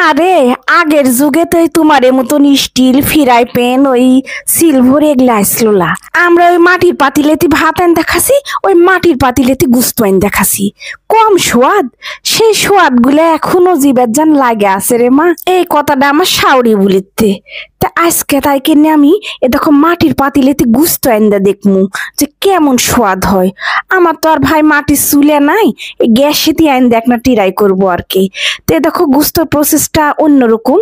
আরে আগের যুগে তো তোমার মতন স্টিল ফ্রাই প্যান ওই সিলভার এগুলা আসলো না। আমরা ওই মাটির পাতিলেতে ভাত আইন দেখাছি, ওই মাটির পাতিলেতে গুস্ত আইন দেখাছি। কম সোয়াদ, সেই সোয়াদ গুলা এখনো জিবের জান লাগে আছে রে মা। এই কথাটা আমার শাওরি বলিতে। তা আজকে তাই কিনে আমি এ দেখো মাটির পাতিলেতে গুস্ত আইন দে দেখমু যে কেমন সোয়াদ হয়। আমার তো আর ভাই মাটির চুলে নাই, এই গ্যাসেতে আইন দেখ না টিরাই করবো আর কি। তো দেখো গুস্তর প্রসেসটা অন্যরকম।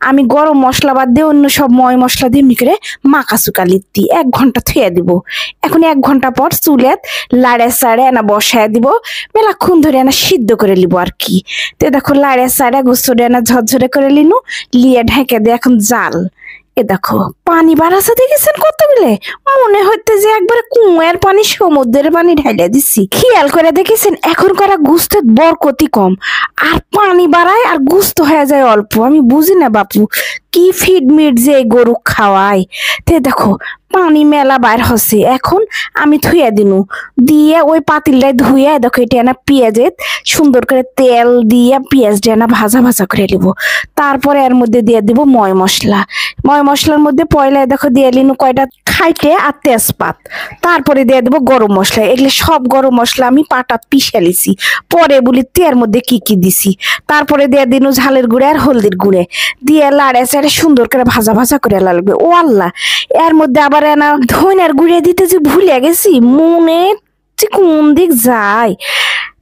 আমি গরম মশলা বাদ দিয়ে অন্য সব ময় মশলা দিয়ে এমনি করে মাখা চুকা লিখতি 1 ঘন্টা থুয়ে দিব। এখন 1 ঘন্টা পর চুলেত লাড়ে চাড়ে এনা বসায় দিব, মেলাক্ষণ ধরে এনা সিদ্ধ করে লিব আর কি। তো দেখো লাড়ে চাড়ে গুস্তরে এনা ঝরঝরে করে লিনু, লিয়ে ঢেকে দিয়ে এখন জাল। এ দেখো পানি বাড়াছে দেখেছেন কতগুলো, মনে হইতে যে একবারে কুয়ার পানি সমুদ্রের পানি ঢাইলা দিছি। খেয়াল করে দেখেছেন এখন করা গুস্তের বরকতি কম, আর পানি বাড়ায় আর গুস্ত হয়ে যায় অল্প। আমি বুঝি না বাপু কি ফিড মিট যে গরু খাওয়ায়। তে দেখো পানি মেলা বাইর হচ্ছে, এখন আমি ধুয়ে দিনু, দিয়ে ওই পাতিলটাই ধুয়ে দেখো এটা না পেঁয়াজের সুন্দর করে তেল দিয়ে পেঁয়াজটা না ভাজা ভাজা করে নিব। তারপরে এর মধ্যে দিয়ে দিব ময় মশলা। ময় মশলার মধ্যে পয়লা দেখো দিয়ে নিনু কয়টা খাইটে আর তেজপাত। তারপরে দিয়ে দেবো গরম মশলা। এগুলো সব গরম মশলা আমি পাটা পিষে লিছি, পরে বলি এর মধ্যে কি কি দিছি। তারপরে দিয়ে দিনু ঝালের গুঁড়ে আর হলদির গুঁড়ে দিয়ে লাড়ে চাড়ে সুন্দর করে ভাজা ভাজা করে লাগবে। ও আল্লাহ, এর মধ্যে আবার না ধনিয়ার গুঁড়ে দিতে যে ভুলে গেছি, মনে কোন দিক যায়।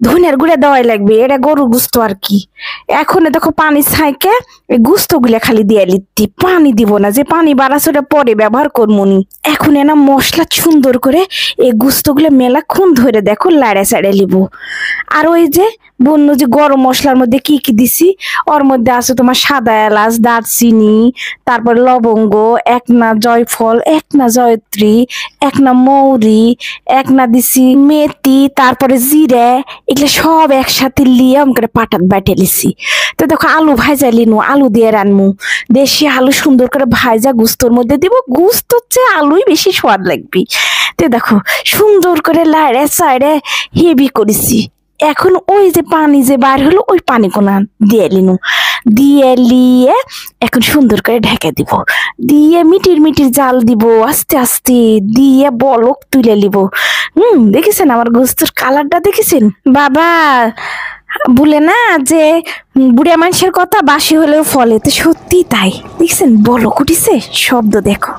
ধনিয়ার গুঁড়ে দেওয়াই লাগবে, এটা গরুর গুস্ত আর কি। এখন দেখো পানি ছাইকে এই গুস্ত গুলা খালি দিয়ে লিখতি, পানি দিব না, যে পানি বাড়াছে ওটা পরে ব্যবহার করবনি। এখন এনা মশলা সুন্দর করে এই গুস্ত গুলো মেলাক্ষণ ধরে দেখো লাড়ে চাড়ে লিব। আর ওই যে বন্য যে গরম মশলার মধ্যে কি কি দিছি, ওর মধ্যে আছে তোমার সাদা এলাচ, দারচিনি, তারপর লবঙ্গ, একনা জয়ফল, একনা জয়ত্রী, একনা মৌরি, একনা দিছি মেথি, তারপরে জিরে, এগুলো সব একসাথে লিয়ে করে পাটাত বাইটে লিছি। তো দেখো আলু ভাজা লিনু, আলু দিয়ে রানমু, দেশি আলু সুন্দর করে ভাজা গুস্তর মধ্যে দিব। গুস্ত হচ্ছে আলুই বেশি স্বাদ লাগবে। তো দেখো সুন্দর করে লাড়ে চাড়ে হেভি করেছি। এখন ওই যে পানি যে বার হলো ওই পানি কোনা দিয়ে লিনু, দিয়ে লিয়ে এখন সুন্দর করে ঢেকে দিব, দিয়ে মিটির মিটির জাল দিব আস্তে আস্তে, দিয়ে বলক তুলে লিব। দেখেছেন আমার গোস্তর কালারটা দেখেছেন বাবা? বলে না যে বুড়িয়া মানুষের কথা বাসি হলেও ফলে, তো সত্যি তাই। দেখছেন বলক উঠিছে, শব্দ দেখো।